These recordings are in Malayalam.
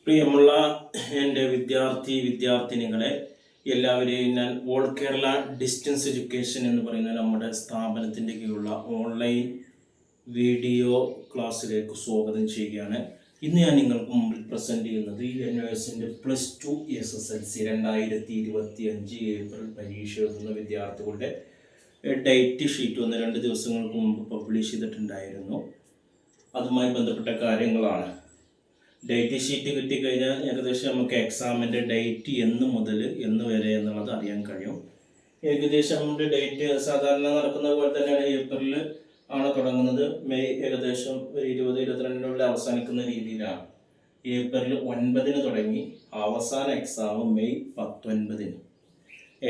പ്രിയമുള്ള എൻ്റെ വിദ്യാർത്ഥിനികളെ എല്ലാവരെയും ഞാൻ ഓൾ കേരള ഡിസ്റ്റൻസ് എഡ്യൂക്കേഷൻ എന്ന് പറയുന്ന നമ്മുടെ സ്ഥാപനത്തിൻ്റെ കീഴിലുള്ള ഓൺലൈൻ വീഡിയോ ക്ലാസ്സിലേക്ക് സ്വാഗതം ചെയ്യുകയാണ്. ഇന്ന് ഞാൻ നിങ്ങൾക്ക് മുമ്പിൽ പ്രസൻറ്റ് ചെയ്യുന്നത് NUSൻ്റെ +2 SSLC 2025 ഏപ്രിൽ പരീക്ഷ എഴുതുന്ന വിദ്യാർത്ഥികളുടെ ഡേറ്റ് ഷീറ്റ് 1-2 ദിവസങ്ങൾക്ക് മുമ്പ് പബ്ലിഷ് ചെയ്തിട്ടുണ്ടായിരുന്നു. അതുമായി ബന്ധപ്പെട്ട കാര്യങ്ങളാണ്. ഡേറ്റ് ഷീറ്റ് കിട്ടിക്കഴിഞ്ഞാൽ ഏകദേശം നമുക്ക് എക്സാമിൻ്റെ ഡേറ്റ് എന്ന് മുതൽ എന്ന് വരെ എന്നുള്ളത് അറിയാൻ കഴിയും. ഏകദേശം നമ്മുടെ ഡേറ്റ് സാധാരണ നടക്കുന്ന പോലെ തന്നെയാണ്. ഏപ്രിലിൽ ആണ് തുടങ്ങുന്നത്. മെയ് ഏകദേശം ഒരു 20-22 അവസാനിക്കുന്ന രീതിയിലാണ്. ഏപ്രിൽ 9 തുടങ്ങി അവസാന എക്സാം മെയ് 19.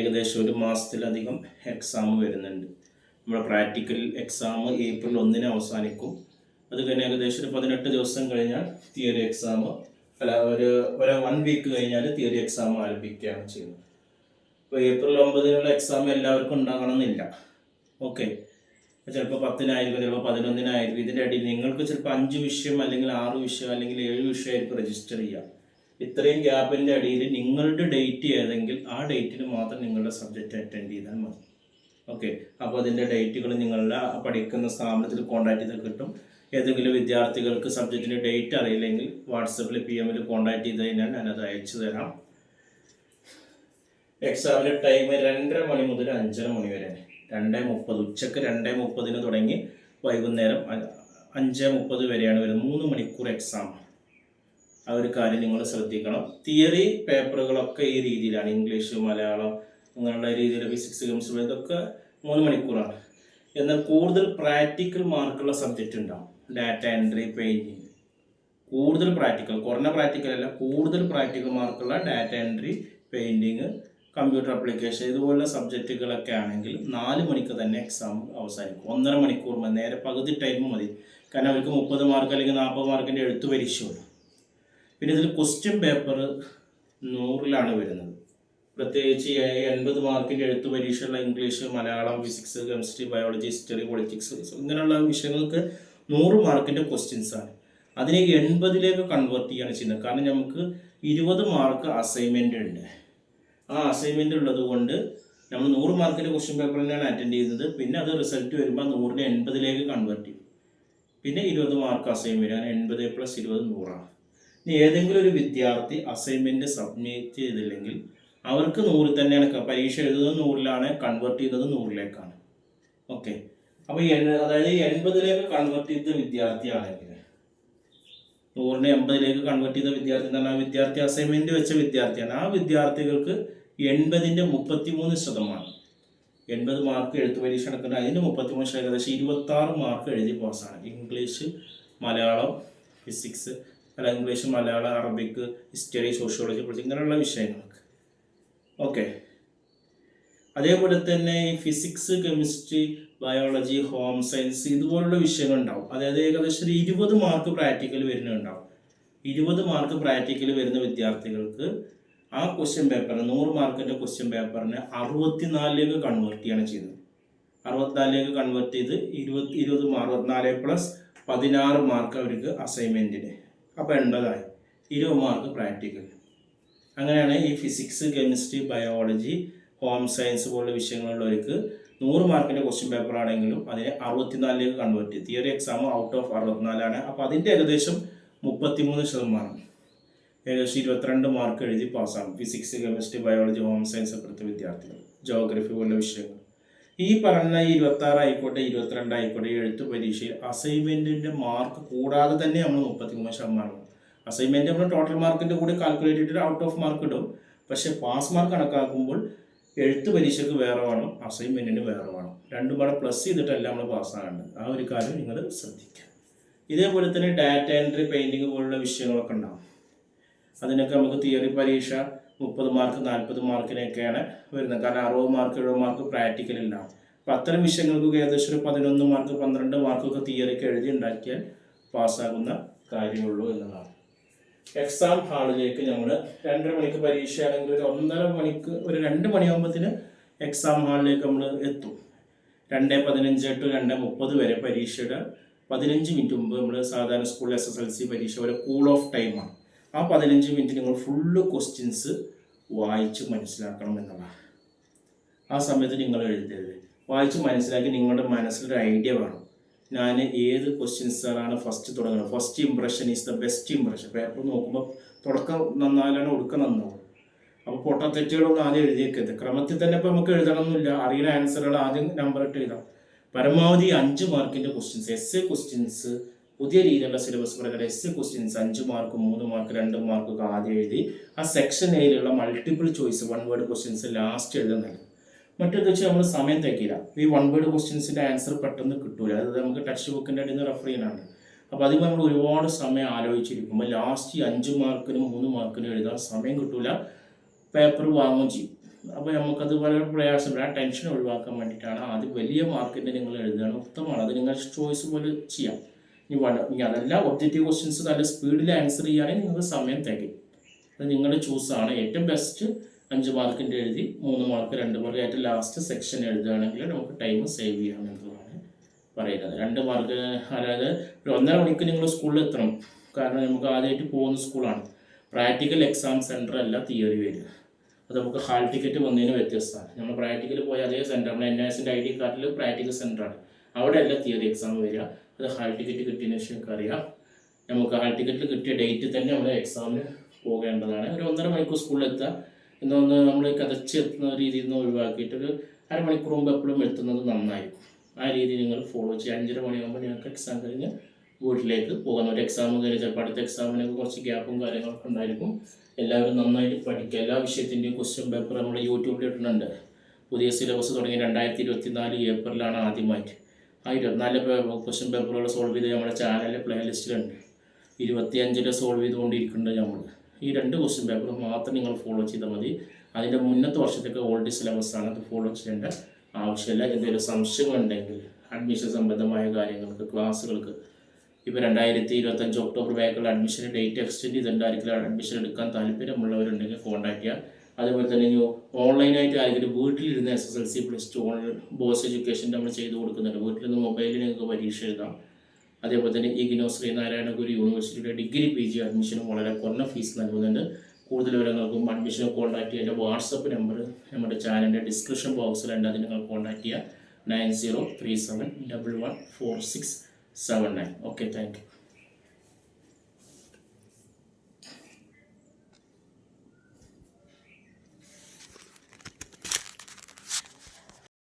ഏകദേശം ഒരു മാസത്തിലധികം എക്സാം വരുന്നുണ്ട്. നമ്മുടെ പ്രാക്ടിക്കൽ എക്സാം ഏപ്രിൽ 1 അവസാനിക്കും. അത് കഴിഞ്ഞ് ഏകദേശം ഒരു 18 ദിവസം കഴിഞ്ഞാൽ തിയറി എക്സാം ഒരു 1 വീക്ക് കഴിഞ്ഞാൽ തിയറി എക്സാം ആരംഭിക്കുകയാണ് ചെയ്യുന്നത്. ഇപ്പോൾ ഏപ്രിൽ 9 എക്സാം എല്ലാവർക്കും ഉണ്ടാകണമെന്നില്ല. ഓക്കെ, ചിലപ്പോൾ 10-നായിരിക്കും, ചിലപ്പോൾ 11-നായിരിക്കും. ഇതിൻ്റെ അടിയിൽ നിങ്ങൾക്ക് ചിലപ്പോൾ 5 വിഷയം അല്ലെങ്കിൽ 6 വിഷയം അല്ലെങ്കിൽ 7 വിഷയമായിരിക്കും രജിസ്റ്റർ ചെയ്യുക. ഇത്രയും ഗ്യാപ്പിൻ്റെ അടിയിൽ നിങ്ങളുടെ ഡേറ്റ് ഏതെങ്കിൽ ആ ഡേറ്റിന് മാത്രം നിങ്ങളുടെ സബ്ജക്റ്റ് അറ്റൻഡ് ചെയ്താൽ മതി. ഓക്കെ, അപ്പോൾ അതിൻ്റെ ഡേറ്റുകൾ നിങ്ങളുടെ പഠിക്കുന്ന സ്ഥാപനത്തിൽ കോൺടാക്ട് ചെയ്താൽ കിട്ടും. ഏതെങ്കിലും വിദ്യാർത്ഥികൾക്ക് സബ്ജക്റ്റിൻ്റെ ഡേറ്റ് അറിയില്ലെങ്കിൽ വാട്സപ്പിൽ PM കോൺടാക്ട് ചെയ്ത് കഴിഞ്ഞാൽ ഞാനത് അയച്ചു തരാം. എക്സാമിൻ്റെ ടൈം 2:30 മണി മുതൽ 5:30 മണി വരെ. 2:30 ഉച്ചക്ക് 2:30 തുടങ്ങി വൈകുന്നേരം 5:30 വരെയാണ് വരുന്നത്. 3 മണിക്കൂർ എക്സാം. ആ ഒരു കാര്യം നിങ്ങൾ ശ്രദ്ധിക്കണം. തിയറി പേപ്പറുകളൊക്കെ ഈ രീതിയിലാണ്. ഇംഗ്ലീഷ്, മലയാളം അങ്ങനെയുള്ള രീതിയിൽ, ഫിസിക്സ്, കെമിസ്ട്രി ഇതൊക്കെ 3 മണിക്കൂറാണ്. എന്നാൽ കൂടുതൽ പ്രാക്ടിക്കൽ മാർക്കുള്ള സബ്ജക്റ്റ് ഉണ്ടാവും. Data entry, painting. കൂടുതൽ പ്രാക്ടിക്കൽ, കുറഞ്ഞ പ്രാക്ടിക്കൽ അല്ല, കൂടുതൽ പ്രാക്ടിക്കൽ മാർക്കുള്ള data entry, painting, computer application ഇതുപോലുള്ള സബ്ജക്റ്റുകളൊക്കെ ആണെങ്കിൽ 4 മണിക്ക് തന്നെ എക്സാം അവസാനിക്കും. 1.5 മണിക്കൂർ മതി, നേരെ പകുതി ടൈം മതി. കാരണം അവർക്ക് 30 മാർക്ക് അല്ലെങ്കിൽ 40 മാർക്കിൻ്റെ എഴുത്ത് പരീക്ഷയുള്ളൂ. പിന്നെ ഇതിൽ ക്വസ്റ്റ്യൻ പേപ്പർ 100-ലാണ് വരുന്നത്. പ്രത്യേകിച്ച് 80 മാർക്കിൻ്റെ എഴുത്ത് പരീക്ഷയുള്ള English, Malayalam, physics, chemistry, biology, history, politics ഇങ്ങനെയുള്ള വിഷയങ്ങൾക്ക് 100 മാർക്കിൻ്റെ ക്വസ്റ്റ്യൻസാണ്. അതിനെ 80-ലേക്ക് കൺവേർട്ട് ചെയ്യുകയാണ് ചെയ്യുന്നത്. കാരണം നമുക്ക് 20 മാർക്ക് അസൈൻമെൻ്റ് ഉണ്ട്. ആ അസൈൻമെൻ്റ് ഉള്ളത് കൊണ്ട് നമ്മൾ 100 മാർക്കിൻ്റെ ക്വസ്റ്റ്യൻ പേപ്പർ തന്നെയാണ് അറ്റൻഡ് ചെയ്യുന്നത്. പിന്നെ അത് റിസൾട്ട് വരുമ്പോൾ 100-നെ 80-ലേക്ക് കൺവേർട്ട് ചെയ്യും. പിന്നെ 20 മാർക്ക് അസൈൻമെൻറ്റ്. അങ്ങനെ 80 + 20 100ആണ്. ഇനി ഏതെങ്കിലും ഒരു വിദ്യാർത്ഥി അസൈൻമെൻറ്റ് സബ്മിറ്റ് ചെയ്തില്ലെങ്കിൽ അവർക്ക് 100 തന്നെയാണ്. പരീക്ഷ എഴുതുന്നത് 100-ലാണ്, കൺവേർട്ട് ചെയ്യുന്നത് 100-ലേക്കാണ്. ഓക്കെ, അപ്പോൾ അതായത് 80-ലേക്ക് കൺവേർട്ട് ചെയ്ത വിദ്യാർത്ഥിയാണെങ്കിൽ 100-നെ 80-ലേക്ക് കൺവേർട്ട് ചെയ്ത വിദ്യാർത്ഥി എന്ന് പറഞ്ഞാൽ വിദ്യാർത്ഥി അസൈൻമെൻറ്റ് വെച്ച വിദ്യാർത്ഥിയാണ്. ആ വിദ്യാർത്ഥികൾക്ക് 80-ൻ്റെ 33%. 80 മാർക്ക് എഴുത്ത് പരീക്ഷ നടക്കുന്നത്. അതിന് 33%, ഏകദേശം 26 മാർക്ക് എഴുതി പാസ്സാണ്. ഇംഗ്ലീഷ്, മലയാളം, ഫിസിക്സ് അല്ല, English, Malayalam, Arabic, history, sociology, politics ഇങ്ങനെയുള്ള വിഷയങ്ങൾക്ക്. ഓക്കെ, അതേപോലെ തന്നെ ഈ physics, chemistry, biology, home science ഇതുപോലുള്ള വിഷയങ്ങളുണ്ടാവും. അതായത് ഏകദേശം ഒരു 20 മാർക്ക് പ്രാക്ടിക്കൽ വരുന്നുണ്ടാവും. 20 മാർക്ക് പ്രാക്ടിക്കൽ വരുന്ന വിദ്യാർത്ഥികൾക്ക് ആ ക്വസ്റ്റ്യൻ പേപ്പറിന് 100 മാർക്കിൻ്റെ ക്വസ്റ്റ്യൻ പേപ്പറിനെ 64-ലേക്ക് കൺവേർട്ട് ചെയ്യാണ് ചെയ്യുന്നത്. 64-ലേക്ക് കൺവേർട്ട് ചെയ്ത് 20 മാർക്ക് 64 + 16 മാർക്ക് അവർക്ക് അസൈൻമെൻറ്റിന്. അപ്പോൾ 80-ആയി. 20 മാർക്ക് പ്രാക്ടിക്കൽ. അങ്ങനെയാണ് ഈ physics, chemistry, biology, home science പോലുള്ള വിഷയങ്ങളുള്ളവർക്ക് 100 മാർക്കിൻ്റെ ക്വസ്റ്റ്യൻ പേപ്പർ ആണെങ്കിലും അതിനെ 64-ലേക്ക് കൺവേർട്ട് ചെയ്യും. തിയറി എക്സാം ഔട്ട് ഓഫ് 64-ആണ്. അപ്പോൾ അതിൻ്റെ ഏകദേശം 33%, ഏകദേശം 22 മാർക്ക് എഴുതി പാസ്സാകും. Physics, chemistry, biology, home science ഒക്കെ എടുത്ത വിദ്യാർത്ഥികൾ, ജോഗ്രഫി പോലുള്ള വിഷയങ്ങൾ. ഈ പറഞ്ഞ 26 ആയിക്കോട്ടെ 22 ആയിക്കോട്ടെ എഴുത്ത് പരീക്ഷയിൽ അസൈൻമെൻറ്റിൻ്റെ മാർക്ക് കൂടാതെ തന്നെ നമ്മൾ 33%. അസൈൻമെൻറ്റ് നമ്മൾ ടോട്ടൽ മാർക്കിൻ്റെ കൂടി കാൽക്കുലേറ്റ് ചെയ്തിട്ട് ഔട്ട് ഓഫ് മാർക്ക് ഇടും. പക്ഷേ പാസ് മാർക്ക് കണക്കാക്കുമ്പോൾ എഴുത്ത് പരീക്ഷയ്ക്ക് വേറെ വേണം, അസൈൻമെൻറ്റിന് വേറെ വേണം. രണ്ടും കൂടെ പ്ലസ് ചെയ്തിട്ടല്ല നമ്മൾ പാസ്സാകേണ്ടത്. ആ ഒരു കാര്യം നിങ്ങൾ ശ്രദ്ധിക്കുക. ഇതേപോലെ തന്നെ ഡാറ്റ എൻട്രി, പെയിൻറ്റിങ് പോലുള്ള വിഷയങ്ങളൊക്കെ ഉണ്ടാകും. അതിനൊക്കെ നമുക്ക് തിയറി പരീക്ഷ 30 മാർക്ക് 40 മാർക്കിനൊക്കെയാണ് വരുന്നത്. കാരണം 60 മാർക്ക് 70 മാർക്ക് പ്രാക്ടിക്കലുണ്ടാകും. അപ്പോൾ അത്തരം വിഷയങ്ങൾക്ക് ഏകദേശം ഒരു 11 മാർക്ക് 12 മാർക്കൊക്കെ തിയറിക്ക് എഴുതി ഉണ്ടാക്കിയാൽ പാസ്സാകുന്ന കാര്യമുള്ളൂ എന്നതാണ്. എക്സാം ഹാളിലേക്ക് നമ്മൾ 2:30 മണിക്ക് പരീക്ഷയാണെങ്കിൽ ഒരു 1:30 മണിക്ക് ഒരു 2 മണിയാകുമ്പോഴത്തേന് എക്സാം ഹാളിലേക്ക് നമ്മൾ എത്തും. 2:15 to 2:30 വരെ പരീക്ഷയുടെ 15 മിനിറ്റ് മുമ്പ് നമ്മൾ സാധാരണ സ്കൂൾ SSLC പരീക്ഷ ഒരു കൂൾ ഓഫ് ടൈമാണ്. ആ 15 മിനിറ്റ് നിങ്ങൾ ഫുള്ള് ക്വസ്റ്റ്യൻസ് വായിച്ച് മനസ്സിലാക്കണം എന്നുള്ളതാണ്. ആ സമയത്ത് നിങ്ങൾ എഴുതരുത്. വായിച്ച് മനസ്സിലാക്കി നിങ്ങളുടെ മനസ്സിലൊരു ഐഡിയ വേണം. ഞാൻ ഏത് ക്വസ്റ്റ്യൻസാണ് ഫസ്റ്റ് തുടങ്ങുന്നത്. First impression is the best impression. Paper നോക്കുമ്പോൾ തുടക്കം നന്നായാലാണ് ഒടുക്കം നന്നാവും. അപ്പോൾ പൊട്ടത്തെറ്റുകളൊന്നും ആദ്യം എഴുതിയേക്കരുത്. ക്രമത്തിൽ തന്നെ ഇപ്പോൾ നമുക്ക് എഴുതണമെന്നില്ല. അറിയുന്ന ആൻസറുകൾ ആദ്യം നമ്പർ ഇട്ട് എഴുതാം. പരമാവധി 5 മാർക്കിൻ്റെ ക്വസ്റ്റ്യൻസ്, എസ് എ ക്വസ്റ്റ്യൻസ് പുതിയ രീതിയിലുള്ള സിലബസ് പ്രകാരം essay questions 5 mark 3 mark 2 മാർക്കൊക്കെ ആദ്യം എഴുതി ആ സെക്ഷൻ എയിലുള്ള multiple choice 1 word questions last എഴുതുന്നത്. മറ്റേത് വെച്ച് നമ്മൾ സമയം തേക്കില്ല. ഈ 1 വേർഡ് ക്വസ്റ്റ്യൻസിൻ്റെ ആൻസർ പെട്ടെന്ന് കിട്ടൂല. അത് നമുക്ക് ടെക്സ്റ്റ് ബുക്കിൻ്റെ അടിയിൽ നിന്ന് റെഫർ ചെയ്യാനാണ്. അപ്പോൾ അതിൽ നമ്മൾ ഒരുപാട് സമയം ആലോചിച്ചിരിക്കുമ്പോൾ ലാസ്റ്റ് 5 മാർക്കിനും 3 മാർക്കിനും എഴുതാൻ സമയം കിട്ടൂല, പേപ്പർ വാങ്ങുകയും ചെയ്യും. അപ്പോൾ നമുക്കത് വളരെ പ്രയാസമില്ല. ആ ടെൻഷൻ ഒഴിവാക്കാൻ വേണ്ടിയിട്ടാണ് ആദ്യം വലിയ മാർക്കിൻ്റെ നിങ്ങൾ എഴുതുകയാണ് ഉത്തമമാണ്. അത് നിങ്ങൾ ചോയ്സ് പോലെ ചെയ്യാം. ഇനി അതല്ല ഒബ്ജക്റ്റീവ് ക്വസ്റ്റ്യൻസ് നല്ല സ്പീഡിൽ ആൻസർ ചെയ്യുകയാണെങ്കിൽ നിങ്ങൾക്ക് സമയം തികയും. അത് നിങ്ങളുടെ ചൂസാണ്. ഏറ്റവും ബെസ്റ്റ് 5 മാർക്കിൻ്റെ എഴുതി 3 മാർക്ക് 2 മാർക്ക് ഏറ്റവും ലാസ്റ്റ് സെക്ഷൻ എഴുതുകയാണെങ്കിൽ നമുക്ക് ടൈം സേവ് ചെയ്യാം എന്നുള്ളതാണ് പറയുന്നത്. 2 മാർക്ക് അതായത് ഒരു 1.5 മണിക്ക് നിങ്ങൾ സ്കൂളിൽ എത്തണം. കാരണം നമുക്ക് ആദ്യമായിട്ട് പോകുന്ന സ്കൂളാണ്. പ്രാക്ടിക്കൽ എക്സാം സെൻറ്റർ അല്ല തിയറി വരിക. അത് നമുക്ക് ഹാൾ ടിക്കറ്റ് വന്നതിന് വ്യത്യസ്തമാണ്. നമ്മൾ പ്രാക്ടിക്കൽ പോയ അതേ സെൻറ്റർ, നമ്മൾ NISൻ്റെ ID കാർഡിൽ പ്രാക്ടിക്കൽ സെൻറ്ററാണ്. അവിടെ അല്ല തിയറി എക്സാം വരിക. അത് ഹാൾ ടിക്കറ്റ് കിട്ടിയതിന് ശേഷം അറിയാം. നമുക്ക് ഹാൾ ടിക്കറ്റിൽ കിട്ടിയ ഡേറ്റ് തന്നെ നമ്മൾ എക്സാമിന് പോകേണ്ടതാണ്. ഒരു 1.5 മണിക്കൂർ സ്കൂളിൽ എത്തുക എന്നൊന്ന് നമ്മൾ കതച്ചെത്തുന്ന രീതിയിൽ നിന്ന് ഒഴിവാക്കിയിട്ട് ഒരു അരമണിക്കൂർ മുമ്പ് എപ്പോഴും എത്തുന്നത് നന്നായിരിക്കും. ആ രീതി നിങ്ങൾ ഫോളോ ചെയ്യുക. 5:30 മണിയാകുമ്പോൾ നിങ്ങൾക്ക് എക്സാം കഴിഞ്ഞ് വീട്ടിലേക്ക് പോകുന്ന ഒരു എക്സാം കഴിഞ്ഞ് ചിലപ്പോൾ അടുത്ത എക്സാമിനൊക്കെ കുറച്ച് ഗ്യാപ്പും കാര്യങ്ങളൊക്കെ ഉണ്ടായിരിക്കും. എല്ലാവരും നന്നായിട്ട് പഠിക്കുക. എല്ലാ വിഷയത്തിൻ്റെയും ക്വസ്റ്റ്യൻ പേപ്പർ നമ്മൾ യൂട്യൂബിൽ ഇടുന്നുണ്ട്. പുതിയ സിലബസ് തുടങ്ങി 2024 ഏപ്രിലാണ് ആദ്യമായിട്ട്. ആ 24 ക്വസ്റ്റ്യൻ പേപ്പറുകൾ സോൾവ് ചെയ്ത് നമ്മുടെ ചാനലിലെ പ്ലേ ലിസ്റ്റിലുണ്ട്. 25 സോൾവ് ചെയ്തുകൊണ്ടിരിക്കുന്നുണ്ട് നമ്മൾ. ഈ 2 ക്വസ്റ്റ്യൻ പേപ്പർ മാത്രം നിങ്ങൾ ഫോളോ ചെയ്താൽ മതി. അതിൻ്റെ മുന്നത്തെ വർഷത്തേക്ക് ഓൾഡ് സിലബസാണ്. അത് ഫോളോ ചെയ്യേണ്ട ആവശ്യമില്ല. എന്തെങ്കിലും സംശയങ്ങളുണ്ടെങ്കിൽ അഡ്മിഷൻ സംബന്ധമായ കാര്യങ്ങൾക്ക് ക്ലാസ്സുകൾക്ക് ഇപ്പോൾ 2025 ഒക്ടോബർ ബാക്കുള്ള അഡ്മിഷൻ ഡേറ്റ് എക്സ്റ്റെൻഡ് ചെയ്തിട്ടുണ്ടായിരിക്കും. അഡ്മിഷൻ എടുക്കാൻ താല്പര്യമുള്ളവരുണ്ടെങ്കിൽ കോൺടാക്ട് ചെയ്യുക. അതുപോലെ തന്നെ ഇനി ഓൺലൈനായിട്ട് ആരെങ്കിലും വീട്ടിലിരുന്ന് SSLC +2 ബോയ്സ് എഡ്യൂക്കേഷൻ നമ്മൾ ചെയ്ത് കൊടുക്കുന്നുണ്ട്. വീട്ടിൽ നിന്ന് മൊബൈലിൽ നിങ്ങൾക്ക് പരീക്ഷ എഴുതാം. അതേപോലെ തന്നെ IGNOU ശ്രീനാരായണ ഗുരു യൂണിവേഴ്സിറ്റിയുടെ ഡിഗ്രി PG അഡ്മിഷനും വളരെ കുറഞ്ഞ ഫീസ് നൽകുന്നുണ്ട്. കൂടുതൽ വിവരങ്ങൾക്കും അഡ്മിഷനും കോൺടാക്ട് ചെയ്യുക. വാട്സപ്പ് നമ്പർ നമ്മുടെ ചാനലിൻ്റെ ഡിസ്ക്രിപ്ഷൻ ബോക്സിലുണ്ട്. അതിന് നിങ്ങൾ കോൺടാക്ട് ചെയ്യുക 9037114679. Okay, thank you.